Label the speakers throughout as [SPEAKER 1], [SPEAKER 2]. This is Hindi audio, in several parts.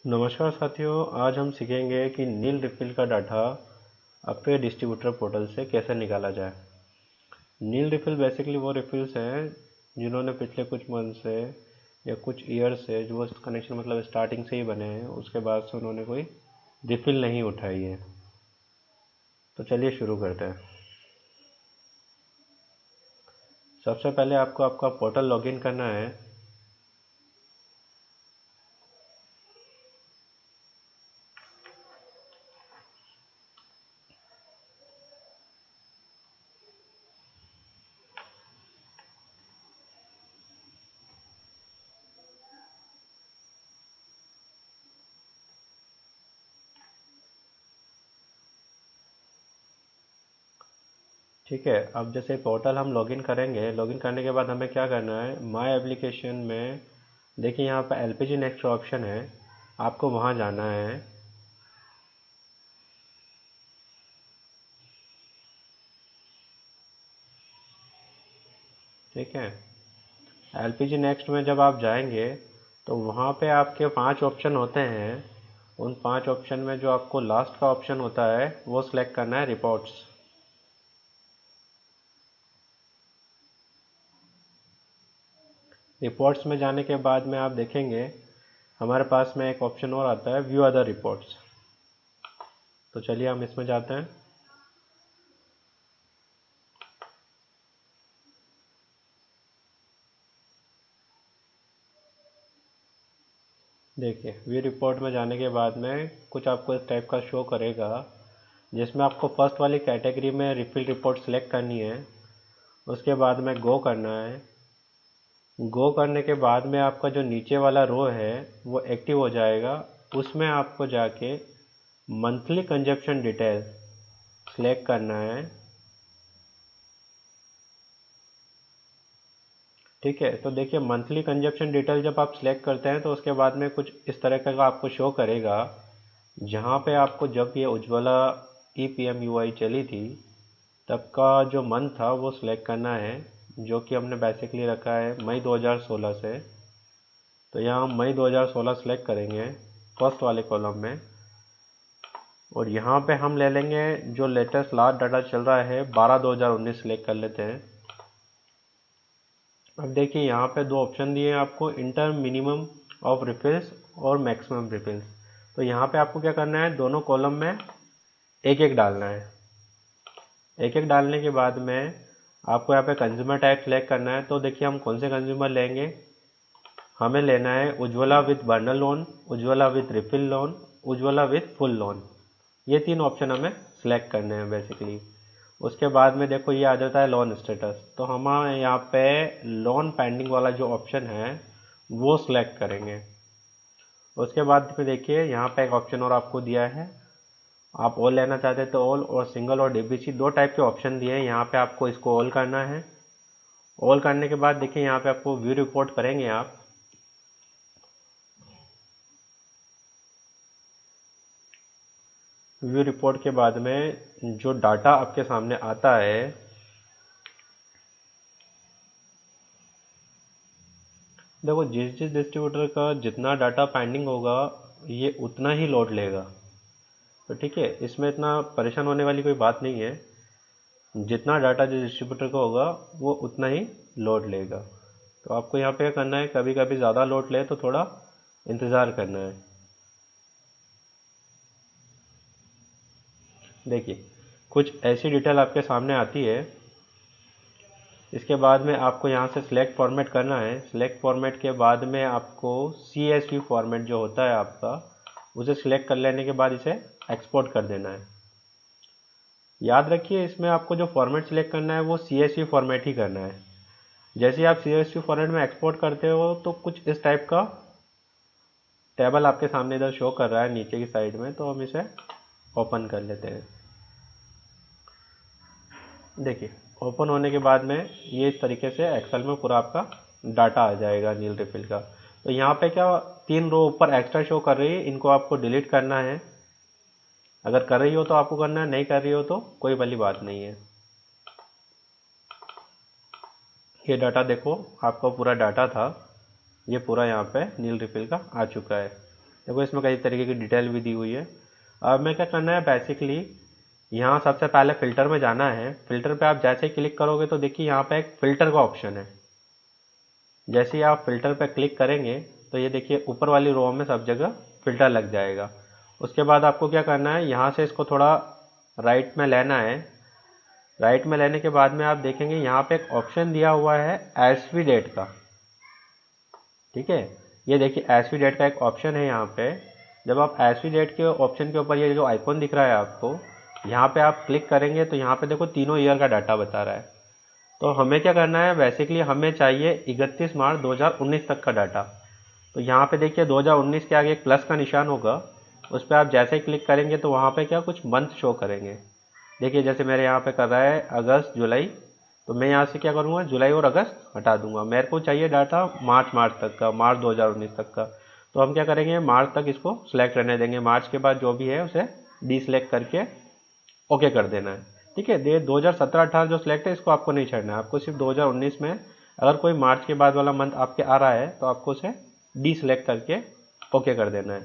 [SPEAKER 1] नमस्कार साथियों, आज हम सीखेंगे कि नील रिफिल का डाटा अपने डिस्ट्रीब्यूटर पोर्टल से कैसे निकाला जाए। नील रिफिल बेसिकली वो रिफिल्स हैं जिन्होंने पिछले कुछ मंथ से या कुछ ईयर से जो वो कनेक्शन मतलब स्टार्टिंग से ही बने हैं, उसके बाद से उन्होंने कोई रिफिल नहीं उठाई है। तो चलिए शुरू करते हैं। सबसे पहले आपको आपका पोर्टल लॉगिन करना है। ठीक है, अब जैसे पोर्टल हम लॉगिन करेंगे, लॉगिन करने के बाद हमें क्या करना है, माय एप्लीकेशन में देखिए यहाँ पर एलपीजी नेक्स्ट ऑप्शन है, आपको वहाँ जाना है। ठीक है, एलपीजी नेक्स्ट में जब आप जाएंगे तो वहाँ पे आपके 5 ऑप्शन होते हैं। उन 5 ऑप्शन में जो आपको लास्ट का ऑप्शन होता है वो सिलेक्ट करना है, रिपोर्ट्स। रिपोर्ट्स में जाने के बाद में आप देखेंगे हमारे पास में एक ऑप्शन और आता है, व्यू अदर रिपोर्ट्स। तो चलिए हम इसमें जाते हैं। देखिए, व्यू रिपोर्ट में जाने के बाद में कुछ आपको इस टाइप का शो करेगा, जिसमें आपको फर्स्ट वाली कैटेगरी में रिफिल रिपोर्ट सिलेक्ट करनी है। उसके बाद में गो करना है। गो करने के बाद में आपका जो नीचे वाला रो है वो एक्टिव हो जाएगा। उसमें आपको जाके मंथली कंजप्शन डिटेल सेलेक्ट करना है। ठीक है, तो देखिए मंथली कंजप्शन डिटेल जब आप सिलेक्ट करते हैं तो उसके बाद में कुछ इस तरह का आपको शो करेगा, जहाँ पे आपको जब ये उज्ज्वला EPM UI चली थी तब का जो मंथ था वो सिलेक्ट करना है, जो कि हमने बेसिकली रखा है मई 2016 से। तो यहाँ हम मई 2016 सेलेक्ट करेंगे फर्स्ट वाले कॉलम में, और यहाँ पे हम ले लेंगे जो लेटेस्ट लास्ट डाटा चल रहा है 12/2019 सेलेक्ट कर लेते हैं। अब देखिए यहाँ पे दो ऑप्शन दिए हैं आपको, इंटर मिनिमम ऑफ रिफिल्स और मैक्सिमम रिफिल्स। तो यहाँ पे आपको क्या करना है, दोनों कॉलम में एक एक डालना है। एक एक डालने के बाद में आपको यहाँ पे कंज्यूमर टाइप सेलेक्ट करना है। तो देखिए हम कौन से कंज्यूमर लेंगे, हमें लेना है Ujjwala with bundle loan, Ujjwala with refill loan, Ujjwala with full loan. ये 3 ऑप्शन हमें सेलेक्ट करने हैं बेसिकली। उसके बाद में देखो ये आ जाता है लोन स्टेटस, तो हम यहाँ पे लोन पेंडिंग वाला जो ऑप्शन है वो सिलेक्ट करेंगे। उसके बाद में देखिए यहाँ पे एक ऑप्शन और आपको दिया है, आप ऑल लेना चाहते हैं तो ऑल, और सिंगल और डीबीसी दो टाइप के ऑप्शन दिए हैं। यहाँ पे आपको इसको ऑल करना है। ऑल करने के बाद देखिए यहाँ पे आपको व्यू रिपोर्ट करेंगे आप। व्यू रिपोर्ट के बाद में जो डाटा आपके सामने आता है, देखो जिस जिस डिस्ट्रीब्यूटर का जितना डाटा पेंडिंग होगा ये उतना ही लोड लेगा। तो ठीक है, इसमें इतना परेशान होने वाली कोई बात नहीं है। जितना डाटा जिस डिस्ट्रीब्यूटर का होगा वो उतना ही लोड लेगा। तो आपको यहाँ पे क्या करना है, कभी कभी ज़्यादा लोड ले तो थोड़ा इंतज़ार करना है। देखिए कुछ ऐसी डिटेल आपके सामने आती है। इसके बाद में आपको यहाँ से सिलेक्ट फॉर्मेट करना है। सिलेक्ट फॉर्मेट के बाद में आपको CSV फॉर्मेट जो होता है आपका, उसे सिलेक्ट कर लेने के बाद इसे एक्सपोर्ट कर देना है। याद रखिए इसमें आपको जो फॉर्मेट सिलेक्ट करना है वो CSV फॉर्मेट ही करना है। जैसे ही आप CSV फॉर्मेट में एक्सपोर्ट करते हो तो कुछ इस टाइप का टेबल आपके सामने इधर शो कर रहा है नीचे की साइड में, तो हम इसे ओपन कर लेते हैं। देखिए ओपन होने के बाद में ये इस तरीके से एक्सेल में पूरा आपका डाटा आ जाएगा नील रिफिल का। तो यहाँ पे क्या 3 रो ऊपर एक्स्ट्रा शो कर रही है, इनको आपको डिलीट करना है। अगर कर रही हो तो आपको करना है, नहीं कर रही हो तो कोई वाली बात नहीं है। ये डाटा देखो, आपका पूरा डाटा था ये पूरा यहाँ पे नील रिफिल का आ चुका है। देखो इसमें कई तरीके की डिटेल भी दी हुई है। अब मैं क्या करना है, बेसिकली यहाँ सबसे पहले फ़िल्टर में जाना है। फ़िल्टर पे आप जैसे ही क्लिक करोगे तो देखिए यहाँ पे एक फ़िल्टर का ऑप्शन है। जैसे ही आप फ़िल्टर पे क्लिक करेंगे तो ये देखिए ऊपर वाली रो में सब जगह फ़िल्टर लग जाएगा। उसके बाद आपको क्या करना है, यहाँ से इसको थोड़ा राइट में लेना है। राइट में लेने के बाद में आप देखेंगे यहाँ पे एक ऑप्शन दिया हुआ है एसवी डेट का। ठीक है, ये देखिए एसवी डेट का एक ऑप्शन है यहाँ पे। जब आप एसवी डेट के ऑप्शन के ऊपर ये जो आइकॉन दिख रहा है आपको, यहाँ पे आप क्लिक करेंगे तो यहाँ पे देखो तीनों ईयर का डाटा बता रहा है। तो हमें क्या करना है, बेसिकली हमें चाहिए 31 मार्च 2019 तक का डाटा। तो यहाँ पे देखिए 2019 के आगे एक प्लस का निशान होगा, उस पर आप जैसे ही क्लिक करेंगे तो वहाँ पे क्या कुछ मंथ शो करेंगे। देखिए जैसे मेरे यहाँ पे कर रहा है अगस्त जुलाई, तो मैं यहाँ से क्या करूँगा, जुलाई और अगस्त हटा दूंगा। मेरे को चाहिए डाटा मार्च तक का, मार्च 2019 तक का। तो हम क्या करेंगे, मार्च तक इसको सिलेक्ट रहने देंगे। मार्च के बाद जो भी है उसे डीसिलेक्ट करके ओके कर देना है। ठीक है, 2017-18 जो सिलेक्ट है इसको आपको नहीं छेड़ना है, आपको सिर्फ 2019 में अगर कोई मार्च के बाद वाला मंथ आपके आ रहा है तो आपको उसे डीसिलेक्ट करके ओके कर देना है।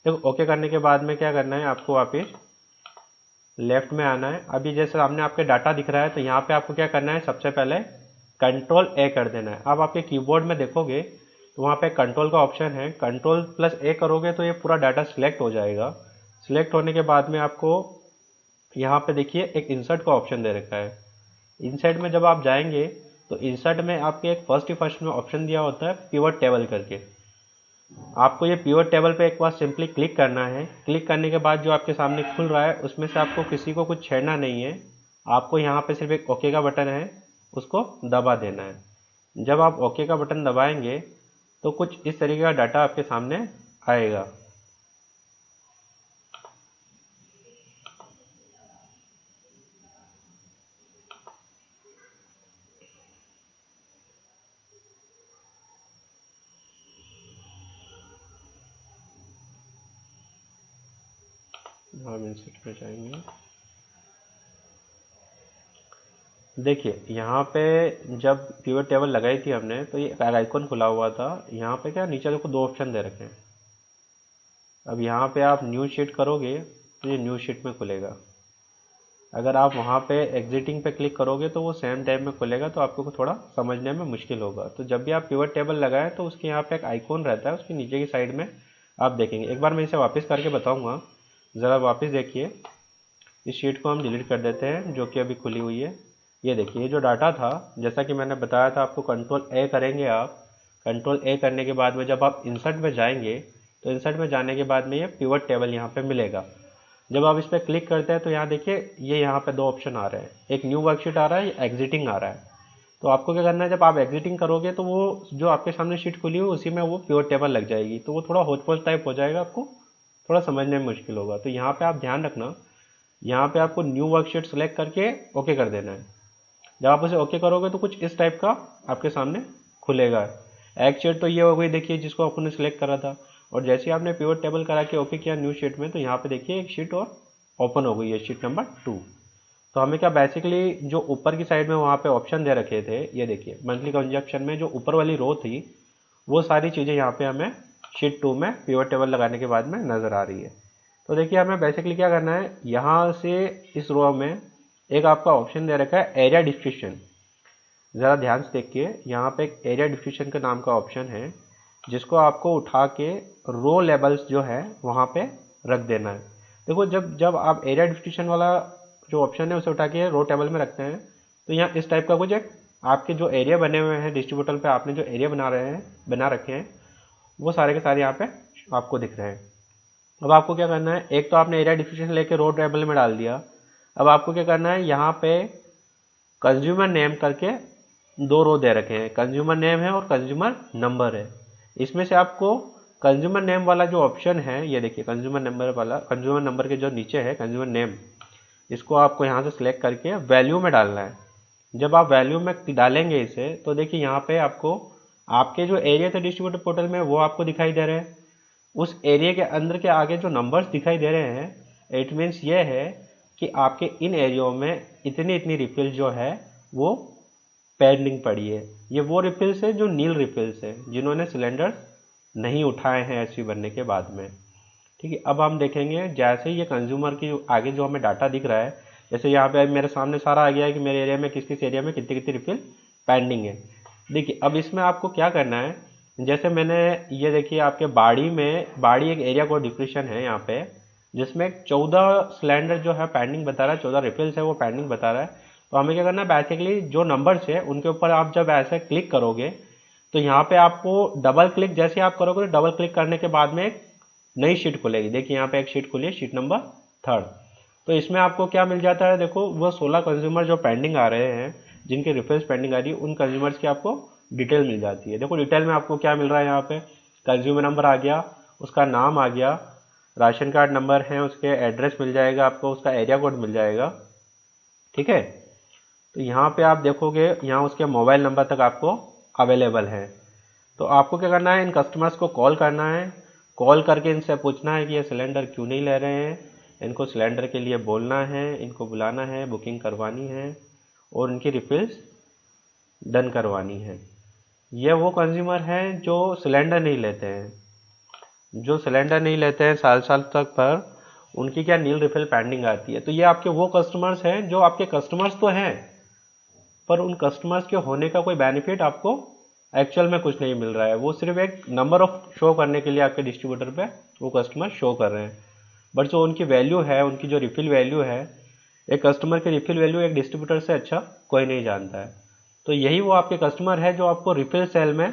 [SPEAKER 1] देखो ओके करने के बाद में क्या करना है, आपको वापिस लेफ्ट में आना है। अभी जैसे सामने आपके डाटा दिख रहा है तो यहाँ पे आपको क्या करना है, सबसे पहले कंट्रोल ए कर देना है। अब आपके कीबोर्ड में देखोगे तो वहाँ पे कंट्रोल का ऑप्शन है, कंट्रोल प्लस ए करोगे तो ये पूरा डाटा सिलेक्ट हो जाएगा। सिलेक्ट होने के बाद में आपको यहाँ पे देखिए एक इंसर्ट का ऑप्शन दे रखा है। इंसर्ट में जब आप जाएंगे तो इंसर्ट में आपके एक फर्स्ट में ऑप्शन दिया होता है पिवट टेबल करके। आपको ये पिवट टेबल पे एक बार सिंपली क्लिक करना है। क्लिक करने के बाद जो आपके सामने खुल रहा है उसमें से आपको किसी को कुछ छेड़ना नहीं है, आपको यहाँ पे सिर्फ एक ओके का बटन है, उसको दबा देना है। जब आप ओके का बटन दबाएंगे तो कुछ इस तरीके का डाटा आपके सामने आएगा। हम इंसर्ट में जाएंगे, देखिए यहाँ पे जब पिवट टेबल लगाई थी हमने तो ये आइकॉन खुला हुआ था। यहाँ पे क्या नीचे देखो दो ऑप्शन दे रखे हैं। अब यहाँ पे आप न्यू शीट करोगे तो ये न्यू शीट में खुलेगा। अगर आप वहाँ पे एग्जिटिंग पे क्लिक करोगे तो वो सेम टाइम में खुलेगा, तो आपको थोड़ा समझने में मुश्किल होगा। तो जब भी आप पिवट टेबल लगाएं तो उसके यहाँ पे एक आइकॉन रहता है, उसके नीचे की साइड में आप देखेंगे। एक बार मैं इसे वापस करके बताऊँगा, ज़रा वापस देखिए। इस शीट को हम डिलीट कर देते हैं जो कि अभी खुली हुई है। ये देखिए जो डाटा था, जैसा कि मैंने बताया था आपको, कंट्रोल ए करेंगे आप। कंट्रोल ए करने के बाद में जब आप इंसर्ट में जाएंगे तो इंसर्ट में जाने के बाद में ये पिवट टेबल यहाँ पे मिलेगा। जब आप इस पर क्लिक करते हैं तो यहाँ देखिए ये यहाँ पे दो ऑप्शन आ रहे हैं, एक न्यू वर्कशीट आ रहा है, एग्जिटिंग आ रहा है। तो आपको क्या करना है, जब आप एग्जिटिंग करोगे तो वो जो आपके सामने शीट खुली हुई उसी में वो पिवट टेबल लग जाएगी, तो वो थोड़ा होचपोच टाइप हो जाएगा, आपको थोड़ा समझने में मुश्किल होगा। तो यहाँ पे आप ध्यान रखना, यहाँ पे आपको न्यू वर्कशीट सेलेक्ट करके ओके कर देना है। जब आप उसे ओके करोगे तो कुछ इस टाइप का आपके सामने खुलेगा। एक शीट तो ये हो गई देखिए जिसको आपने सिलेक्ट करा था, और जैसे ही आपने पिवट टेबल करा के ओके किया न्यू शीट में तो यहाँ पे देखिए एक शीट और ओपन हो गई है, शीट नंबर 2। तो हमें क्या, बेसिकली जो ऊपर की साइड में वहाँ पे ऑप्शन दे रखे थे, ये देखिए मंथली कंजप्शन में जो ऊपर वाली रो थी वो सारी चीज़ें यहाँ पे हमें शीट 2 में पिवट टेबल लगाने के बाद में नज़र आ रही है। तो देखिए हमें बेसिकली क्या करना है, यहाँ से इस रो में एक आपका ऑप्शन दे रखा है एरिया डिस्क्रिप्शन। ज़रा ध्यान से देखिए, यहाँ पे एक एरिया डिस्क्रिप्शन के नाम का ऑप्शन है, जिसको आपको उठा के रो लेबल्स जो है वहाँ पे रख देना है। देखो जब जब आप एरिया डिस्क्रिप्शन वाला जो ऑप्शन है उसे उठा के रो टेबल में रखते हैं तो यहाँ इस टाइप का कुछ एक आपके जो एरिया बने हुए हैं डिस्ट्रीब्यूटर पे, आपने जो एरिया बना रखे हैं वो सारे के सारे यहाँ पे आपको दिख रहे हैं। अब आपको क्या करना है, एक तो आपने एरिया डिस्क्रिप्शन लेके रो टेबल में डाल दिया। अब आपको क्या करना है, यहाँ पे कंज्यूमर नेम करके दो रो दे रखे हैं, कंज्यूमर नेम है और कंज्यूमर नंबर है। इसमें से आपको कंज्यूमर नेम वाला जो ऑप्शन है, ये देखिए कंज्यूमर नंबर वाला, कंज्यूमर नंबर के जो नीचे है कंज्यूमर नेम, इसको आपको यहाँ से सिलेक्ट करके वैल्यू में डालना है। जब आप वैल्यू में डालेंगे इसे तो देखिए यहाँ पे आपको आपके जो एरिया थे डिस्ट्रीब्यूटर पोर्टल में वो आपको दिखाई दे रहे हैं। उस एरिया के अंदर के आगे जो नंबर्स दिखाई दे रहे हैं, इट मीन्स ये है कि आपके इन एरियो में इतनी इतनी रिफिल जो है वो पेंडिंग पड़ी है। ये वो रिफिल्स है जो नील रिफिल्स है, जिन्होंने सिलेंडर नहीं उठाए हैं एचपी बनने के बाद में। ठीक है, अब हम देखेंगे जैसे ही ये कंज्यूमर की आगे जो हमें डाटा दिख रहा है, जैसे यहाँ पे मेरे सामने सारा आ गया है कि मेरे एरिया में किस किस एरिया में कितनी कितनी रिफिल पेंडिंग है। देखिए अब इसमें आपको क्या करना है, जैसे मैंने ये देखिए आपके बाड़ी एक एरिया कोड डिस्क्रिप्शन है यहाँ पे, जिसमें 14 सिलेंडर जो है पेंडिंग बता रहा है, 14 रिफिल्स है वो पेंडिंग बता रहा है। तो हमें क्या करना है, बेसिकली जो नंबर्स है उनके ऊपर आप जब ऐसे क्लिक करोगे तो यहाँ पे आपको डबल क्लिक जैसे आप करोगे तो डबल क्लिक करने के बाद में एक नई शीट खुलेगी। देखिए यहाँ पे एक शीट खुली है, शीट नंबर 3। तो इसमें आपको क्या मिल जाता है, देखो वो 16 कंज्यूमर जो पेंडिंग आ रहे हैं, जिनकी रिफिल्स पेंडिंग आ रही है, उन कंज्यूमर्स की आपको डिटेल मिल जाती है। देखो डिटेल में आपको क्या मिल रहा है, यहाँ पे कंज्यूमर नंबर आ गया, उसका नाम आ गया, राशन कार्ड नंबर है, उसके एड्रेस मिल जाएगा आपको, उसका एरिया कोड मिल जाएगा। ठीक है, तो यहाँ पे आप देखोगे यहाँ उसके मोबाइल नंबर तक आपको अवेलेबल है। तो आपको क्या करना है, इन कस्टमर्स को कॉल करना है, कॉल करके इनसे पूछना है कि ये सिलेंडर क्यों नहीं ले रहे हैं, इनको सिलेंडर के लिए बोलना है, इनको बुलाना है, बुकिंग करवानी है और इनकी रिफिल्स डन करवानी है। ये वो कंज्यूमर हैं जो सिलेंडर नहीं लेते हैं, जो सिलेंडर नहीं लेते हैं साल साल तक, पर उनकी क्या नील रिफिल पेंडिंग आती है। तो ये आपके वो कस्टमर्स हैं जो आपके कस्टमर्स तो हैं, पर उन कस्टमर्स के होने का कोई बेनिफिट आपको एक्चुअल में कुछ नहीं मिल रहा है। वो सिर्फ एक नंबर ऑफ शो करने के लिए आपके डिस्ट्रीब्यूटर पे वो कस्टमर शो कर रहे हैं, बट जो उनकी वैल्यू है, उनकी जो रिफिल वैल्यू है, एक कस्टमर की रिफिल वैल्यू एक डिस्ट्रीब्यूटर से अच्छा कोई नहीं जानता है। तो यही वो आपके कस्टमर है जो आपको रिफिल सेल में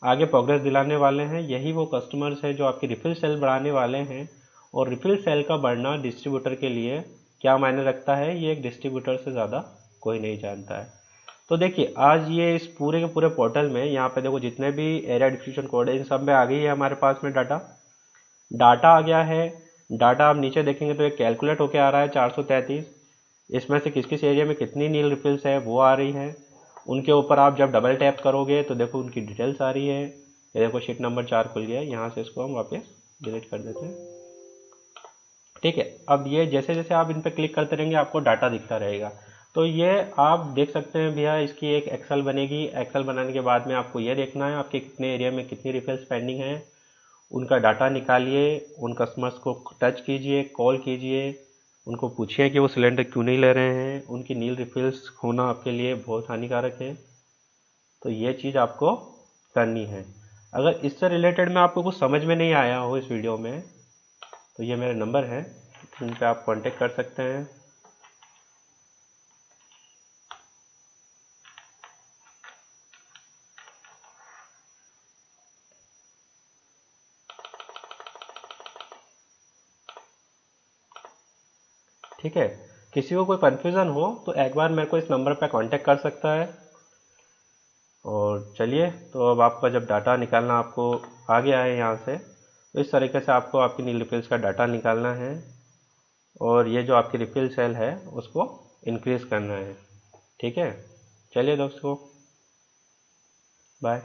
[SPEAKER 1] आगे प्रोग्रेस दिलाने वाले हैं, यही वो कस्टमर्स हैं जो आपकी रिफिल सेल बढ़ाने वाले हैं। और रिफिल सेल का बढ़ना डिस्ट्रीब्यूटर के लिए क्या मायने रखता है, ये एक डिस्ट्रीब्यूटर से ज़्यादा कोई नहीं जानता है। तो देखिए आज ये इस पूरे के पूरे पोर्टल में यहाँ पे देखो जितने भी एरिया डिस्क्रिप्शन कोड है इन सब में आ गई है हमारे पास में डाटा आ गया है। डाटा आप नीचे देखेंगे तो एक कैलकुलेट होके आ रहा है 433, इसमें से किस किस एरिया में कितनी नील रिफिल्स है वो आ रही है। उनके ऊपर आप जब डबल टैप करोगे तो देखो उनकी डिटेल्स आ रही है। ये देखो शीट नंबर 4 खुल गया है, यहाँ से इसको हम वापस डिलीट कर देते हैं। ठीक है, अब ये जैसे जैसे आप इन पर क्लिक करते रहेंगे आपको डाटा दिखता रहेगा। तो ये आप देख सकते हैं भैया, इसकी एक एक्सेल बनेगी। एक्सेल बनाने के बाद में आपको ये देखना है आपके कितने एरिया में कितनी रिफिल्स पेंडिंग है, उनका डाटा निकालिए, उन कस्टमर्स को टच कीजिए, कॉल कीजिए, उनको पूछिए कि वो सिलेंडर क्यों नहीं ले रहे हैं, उनकी नील रिफिल्स होना आपके लिए बहुत हानिकारक है। तो ये चीज़ आपको करनी है। अगर इससे रिलेटेड में आपको कुछ समझ में नहीं आया हो इस वीडियो में, तो ये मेरे नंबर है, इन पे आप कांटेक्ट कर सकते हैं। ठीक है, किसी को कोई कन्फ्यूज़न हो तो एक बार मेरे को इस नंबर पे कांटेक्ट कर सकता है। और चलिए, तो अब आपका जब डाटा निकालना आपको आ गया है यहाँ से, तो इस तरीके से आपको आपकी नील रिफिल्स का डाटा निकालना है और ये जो आपकी रिफिल सेल है उसको इंक्रीज़ करना है। ठीक है, चलिए दोस्तों, बाय।